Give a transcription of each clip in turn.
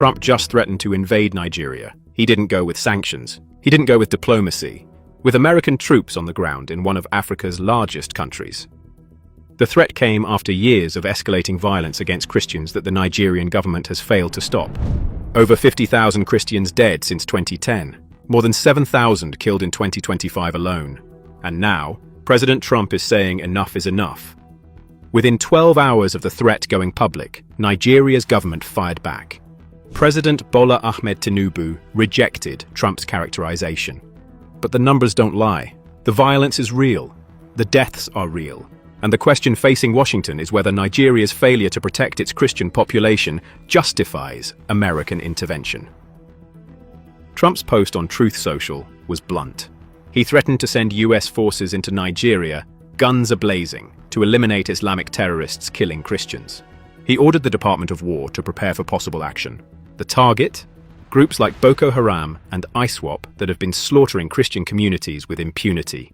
Trump just threatened to invade Nigeria. He didn't go with sanctions. He didn't go with diplomacy. With American troops on the ground in one of Africa's largest countries. The threat came after years of escalating violence against Christians that the Nigerian government has failed to stop. Over 50,000 Christians dead since 2010. More than 7,000 killed in 2025 alone. And now, President Trump is saying enough is enough. Within 12 hours of the threat going public, Nigeria's government fired back. President Bola Ahmed Tinubu rejected Trump's characterization. But the numbers don't lie. The violence is real. The deaths are real. And the question facing Washington is whether Nigeria's failure to protect its Christian population justifies American intervention. Trump's post on Truth Social was blunt. He threatened to send US forces into Nigeria, guns a-blazing, to eliminate Islamic terrorists killing Christians. He ordered the Department of War to prepare for possible action. The target? Groups like Boko Haram and ISWAP that have been slaughtering Christian communities with impunity.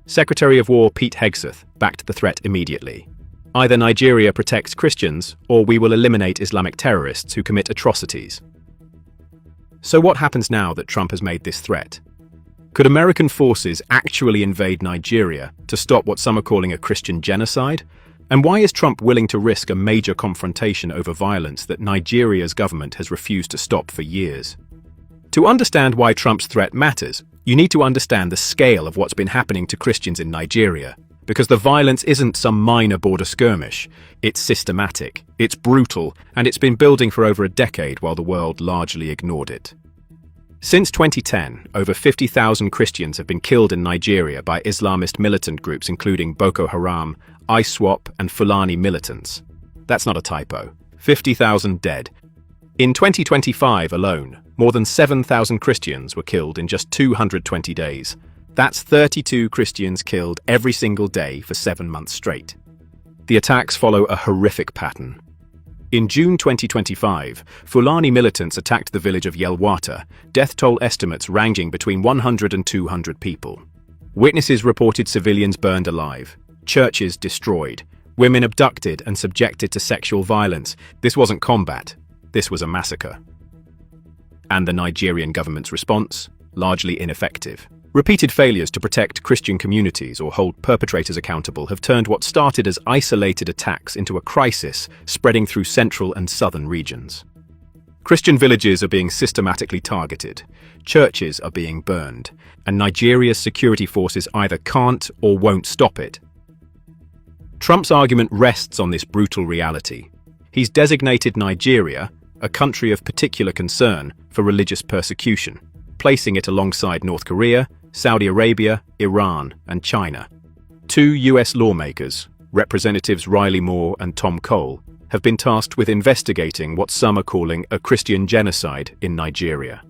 Secretary of War Pete Hegseth backed the threat immediately. Either Nigeria protects Christians, or we will eliminate Islamic terrorists who commit atrocities. So what happens now that Trump has made this threat? Could American forces actually invade Nigeria to stop what some are calling a Christian genocide? And why is Trump willing to risk a major confrontation over violence that Nigeria's government has refused to stop for years? To understand why Trump's threat matters, you need to understand the scale of what's been happening to Christians in Nigeria. Because the violence isn't some minor border skirmish. It's systematic, it's brutal, and it's been building for over a decade while the world largely ignored it. Since 2010, over 50,000 Christians have been killed in Nigeria by Islamist militant groups including Boko Haram, ISWAP, and Fulani militants. That's not a typo. 50,000 dead. In 2025 alone, more than 7,000 Christians were killed in just 220 days. That's 32 Christians killed every single day for 7 months straight. The attacks follow a horrific pattern. In June 2025, Fulani militants attacked the village of Yelwata, death toll estimates ranging between 100 and 200 people. Witnesses reported civilians burned alive, churches destroyed, women abducted and subjected to sexual violence. This wasn't combat, this was a massacre. And the Nigerian government's response? Largely ineffective. Repeated failures to protect Christian communities or hold perpetrators accountable have turned what started as isolated attacks into a crisis spreading through central and southern regions. Christian villages are being systematically targeted, churches are being burned, and Nigeria's security forces either can't or won't stop it. Trump's argument rests on this brutal reality. He's designated Nigeria a country of particular concern for religious persecution, placing it alongside North Korea, Saudi Arabia, Iran, and China. 2 US lawmakers, Representatives Riley Moore and Tom Cole, have been tasked with investigating what some are calling a Christian genocide in Nigeria.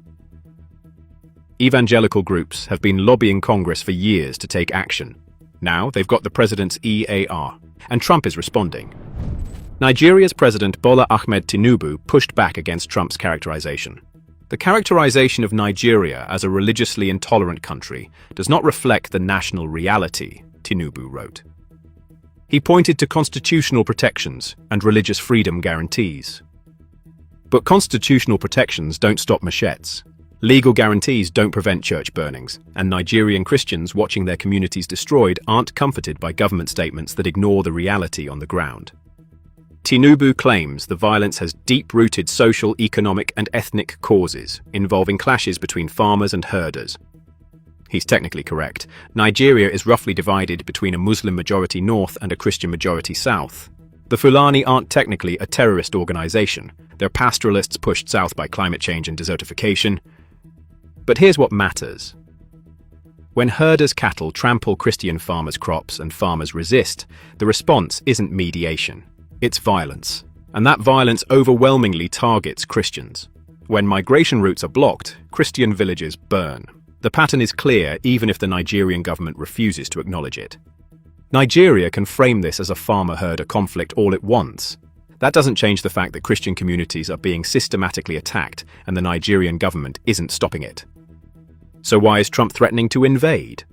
Evangelical groups have been lobbying Congress for years to take action. Now they've got the president's EAR, and Trump is responding. Nigeria's President Bola Ahmed Tinubu pushed back against Trump's characterization. The characterization of Nigeria as a religiously intolerant country does not reflect the national reality, Tinubu wrote. He pointed to constitutional protections and religious freedom guarantees. But constitutional protections don't stop machetes. Legal guarantees don't prevent church burnings, and Nigerian Christians watching their communities destroyed aren't comforted by government statements that ignore the reality on the ground. Tinubu claims the violence has deep-rooted social, economic, and ethnic causes, involving clashes between farmers and herders. He's technically correct. Nigeria is roughly divided between a Muslim-majority north and a Christian-majority south. The Fulani aren't technically a terrorist organization. They're pastoralists pushed south by climate change and desertification. But here's what matters. When herders' cattle trample Christian farmers' crops and farmers resist, the response isn't mediation. It's violence, and that violence overwhelmingly targets Christians. When migration routes are blocked, Christian villages burn. The pattern is clear even if the Nigerian government refuses to acknowledge it. Nigeria can frame this as a farmer-herder conflict all it wants. That doesn't change the fact that Christian communities are being systematically attacked and the Nigerian government isn't stopping it. So why is Trump threatening to invade?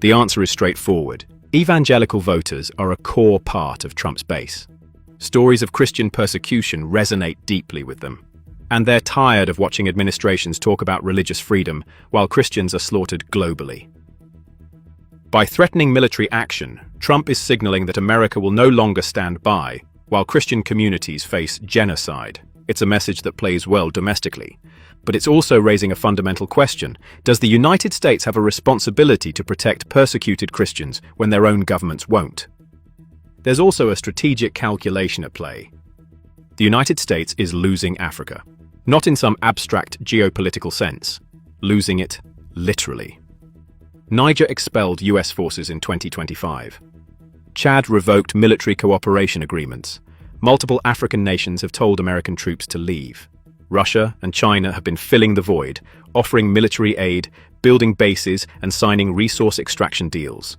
The answer is straightforward. Evangelical voters are a core part of Trump's base. Stories of Christian persecution resonate deeply with them. And they're tired of watching administrations talk about religious freedom while Christians are slaughtered globally. By threatening military action, Trump is signaling that America will no longer stand by while Christian communities face genocide. It's a message that plays well domestically, but it's also raising a fundamental question. Does the United States have a responsibility to protect persecuted Christians when their own governments won't? There's also a strategic calculation at play. The United States is losing Africa. Not in some abstract geopolitical sense, losing it literally. Niger expelled US forces in 2025. Chad revoked military cooperation agreements. Multiple African nations have told American troops to leave. Russia and China have been filling the void, offering military aid, building bases, and signing resource extraction deals.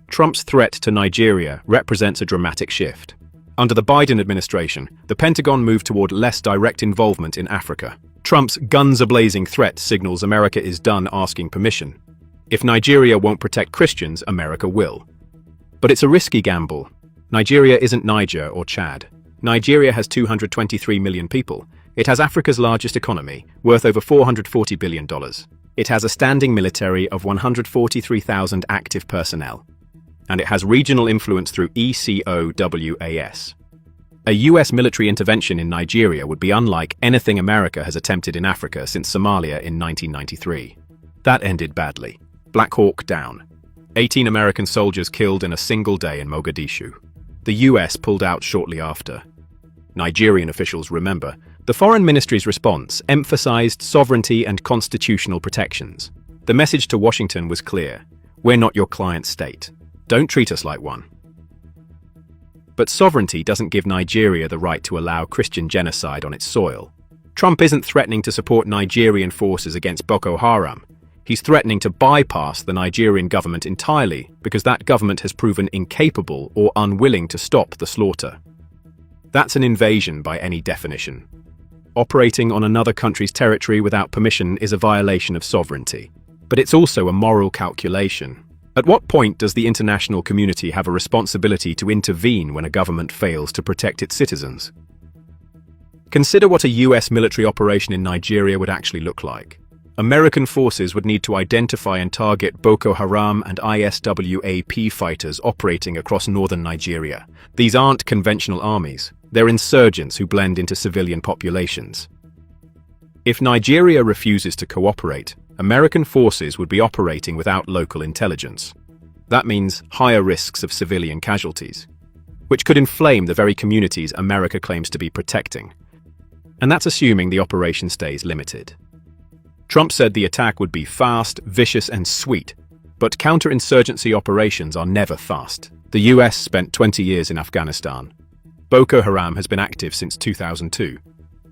Trump's threat to Nigeria represents a dramatic shift. Under the Biden administration, the Pentagon moved toward less direct involvement in Africa. Trump's guns-a-blazing threat signals America is done asking permission. If Nigeria won't protect Christians, America will. But it's a risky gamble. Nigeria isn't Niger or Chad. Nigeria has 223 million people. It has Africa's largest economy, worth over $440 billion. It has a standing military of 143,000 active personnel. And it has regional influence through ECOWAS. A US military intervention in Nigeria would be unlike anything America has attempted in Africa since Somalia in 1993. That ended badly. Black Hawk down. 18 American soldiers killed in a single day in Mogadishu. The US pulled out shortly after. Nigerian officials remember, the foreign ministry's response emphasized sovereignty and constitutional protections. The message to Washington was clear: we're not your client state. Don't treat us like one. But sovereignty doesn't give Nigeria the right to allow Christian genocide on its soil. Trump isn't threatening to support Nigerian forces against Boko Haram. He's threatening to bypass the Nigerian government entirely because that government has proven incapable or unwilling to stop the slaughter. That's an invasion by any definition. Operating on another country's territory without permission is a violation of sovereignty. But it's also a moral calculation. At what point does the international community have a responsibility to intervene when a government fails to protect its citizens? Consider what a US military operation in Nigeria would actually look like. American forces would need to identify and target Boko Haram and ISWAP fighters operating across northern Nigeria. These aren't conventional armies. They're insurgents who blend into civilian populations. If Nigeria refuses to cooperate, American forces would be operating without local intelligence. That means higher risks of civilian casualties, which could inflame the very communities America claims to be protecting. And that's assuming the operation stays limited. Trump said the attack would be fast, vicious, and sweet, but counterinsurgency operations are never fast. The US spent 20 years in Afghanistan. Boko Haram has been active since 2002.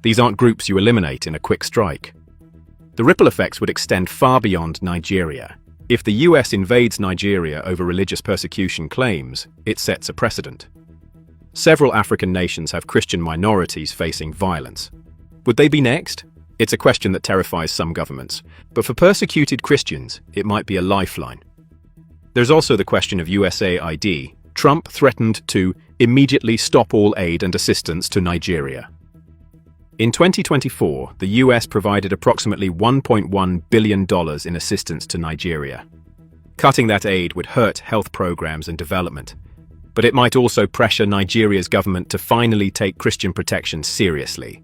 These aren't groups you eliminate in a quick strike. The ripple effects would extend far beyond Nigeria. If the US invades Nigeria over religious persecution claims, it sets a precedent. Several African nations have Christian minorities facing violence. Would they be next? It's a question that terrifies some governments, but for persecuted Christians, it might be a lifeline. There's also the question of USAID. Trump threatened to immediately stop all aid and assistance to Nigeria. In 2024, the US provided approximately $1.1 billion in assistance to Nigeria. Cutting that aid would hurt health programs and development, but it might also pressure Nigeria's government to finally take Christian protection seriously.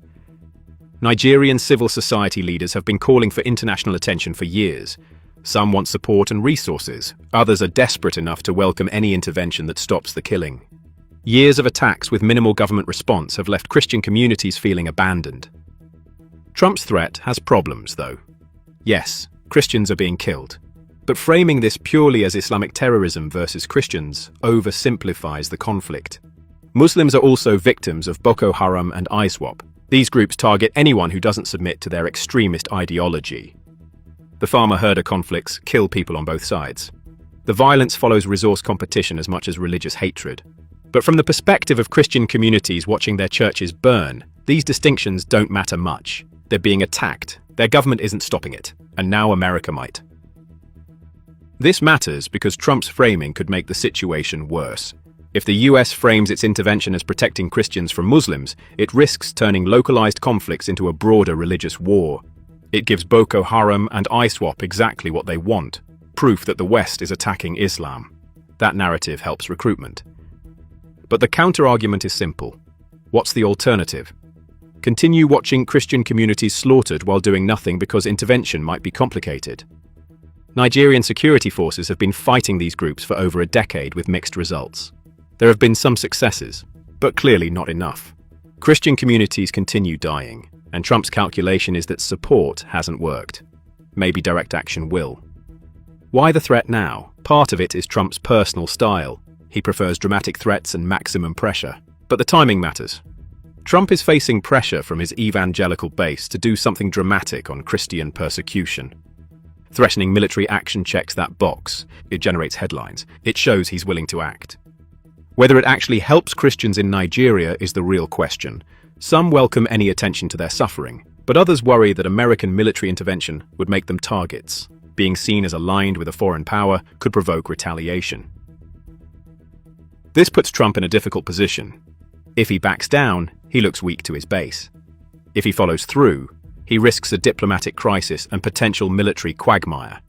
Nigerian civil society leaders have been calling for international attention for years. Some want support and resources. Others are desperate enough to welcome any intervention that stops the killing. Years of attacks with minimal government response have left Christian communities feeling abandoned. Trump's threat has problems, though. Yes, Christians are being killed. But framing this purely as Islamic terrorism versus Christians oversimplifies the conflict. Muslims are also victims of Boko Haram and ISWAP. These groups target anyone who doesn't submit to their extremist ideology. The farmer-herder conflicts kill people on both sides. The violence follows resource competition as much as religious hatred. But from the perspective of Christian communities watching their churches burn, these distinctions don't matter much. They're being attacked. Their government isn't stopping it. And now America might. This matters because Trump's framing could make the situation worse. If the US frames its intervention as protecting Christians from Muslims, it risks turning localized conflicts into a broader religious war. It gives Boko Haram and ISWAP exactly what they want: proof that the West is attacking Islam. That narrative helps recruitment. But the counter-argument is simple. What's the alternative? Continue watching Christian communities slaughtered while doing nothing because intervention might be complicated. Nigerian security forces have been fighting these groups for over a decade with mixed results. There have been some successes, but clearly not enough. Christian communities continue dying, and Trump's calculation is that support hasn't worked. Maybe direct action will. Why the threat now? Part of it is Trump's personal style. He prefers dramatic threats and maximum pressure. But the timing matters. Trump is facing pressure from his evangelical base to do something dramatic on Christian persecution. Threatening military action checks that box. It generates headlines. It shows he's willing to act. Whether it actually helps Christians in Nigeria is the real question. Some welcome any attention to their suffering, but others worry that American military intervention would make them targets. Being seen as aligned with a foreign power could provoke retaliation. This puts Trump in a difficult position. If he backs down, he looks weak to his base. If he follows through, he risks a diplomatic crisis and potential military quagmire.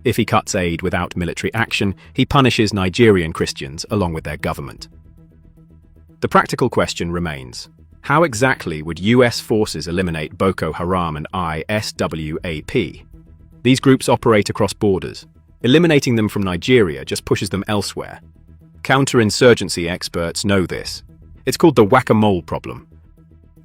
If he cuts aid without military action, he punishes Nigerian Christians along with their government. The practical question remains: how exactly would US forces eliminate Boko Haram and ISWAP? These groups operate across borders. Eliminating them from Nigeria just pushes them elsewhere. Counterinsurgency experts know this. It's called the whack-a-mole problem.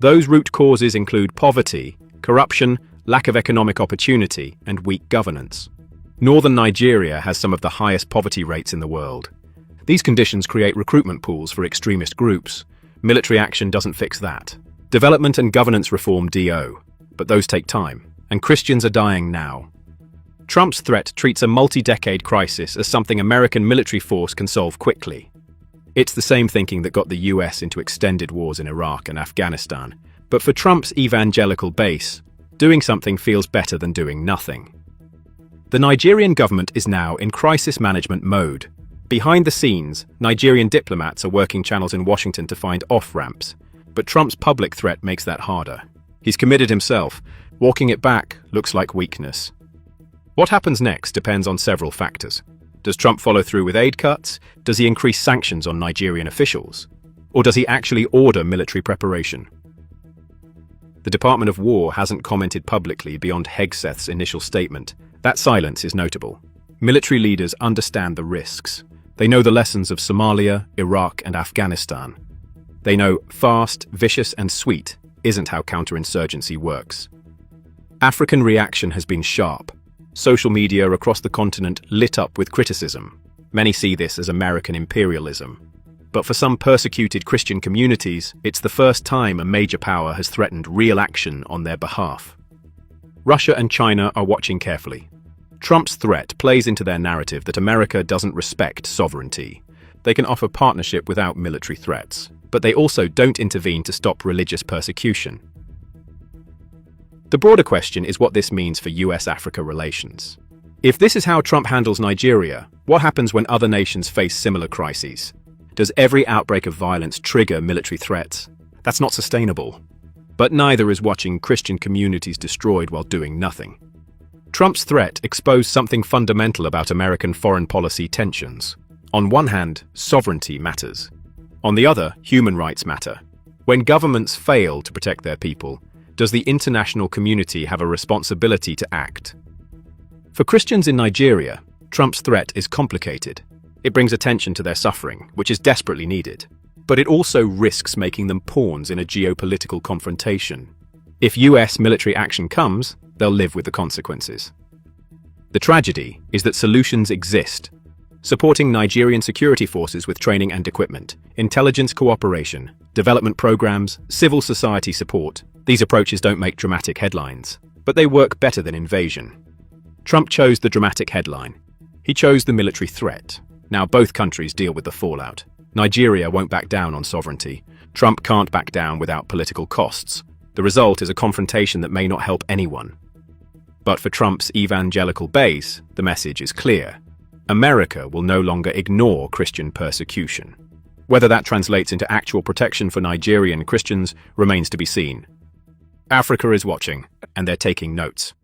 Those root causes include poverty, corruption, lack of economic opportunity, and weak governance. Northern Nigeria has some of the highest poverty rates in the world. These conditions create recruitment pools for extremist groups. Military action doesn't fix that. Development and governance reform do, but those take time, and Christians are dying now. Trump's threat treats a multi-decade crisis as something American military force can solve quickly. It's the same thinking that got the US into extended wars in Iraq and Afghanistan. But for Trump's evangelical base, doing something feels better than doing nothing. The Nigerian government is now in crisis management mode. Behind the scenes, Nigerian diplomats are working channels in Washington to find off-ramps. But Trump's public threat makes that harder. He's committed himself. Walking it back looks like weakness. What happens next depends on several factors. Does Trump follow through with aid cuts? Does he increase sanctions on Nigerian officials? Or does he actually order military preparation? The Department of War hasn't commented publicly beyond Hegseth's initial statement. That silence is notable. Military leaders understand the risks. They know the lessons of Somalia, Iraq, and Afghanistan. They know fast, vicious, and sweet isn't how counterinsurgency works. African reaction has been sharp. Social media across the continent lit up with criticism. Many see this as American imperialism. But for some persecuted Christian communities, it's the first time a major power has threatened real action on their behalf. Russia and China are watching carefully. Trump's threat plays into their narrative that America doesn't respect sovereignty. They can offer partnership without military threats, but they also don't intervene to stop religious persecution. The broader question is what this means for US-Africa relations. If this is how Trump handles Nigeria, what happens when other nations face similar crises? Does every outbreak of violence trigger military threats? That's not sustainable. But neither is watching Christian communities destroyed while doing nothing. Trump's threat exposed something fundamental about American foreign policy tensions. On one hand, sovereignty matters. On the other, human rights matter. When governments fail to protect their people, does the international community have a responsibility to act? For Christians in Nigeria, Trump's threat is complicated. It brings attention to their suffering, which is desperately needed. But it also risks making them pawns in a geopolitical confrontation. If US military action comes, they'll live with the consequences. The tragedy is that solutions exist. Supporting Nigerian security forces with training and equipment, intelligence cooperation, development programs, civil society support. These approaches don't make dramatic headlines, but they work better than invasion. Trump chose the dramatic headline. He chose the military threat. Now both countries deal with the fallout. Nigeria won't back down on sovereignty. Trump can't back down without political costs. The result is a confrontation that may not help anyone. But for Trump's evangelical base, the message is clear. America will no longer ignore Christian persecution. Whether that translates into actual protection for Nigerian Christians remains to be seen. Africa is watching, and they're taking notes.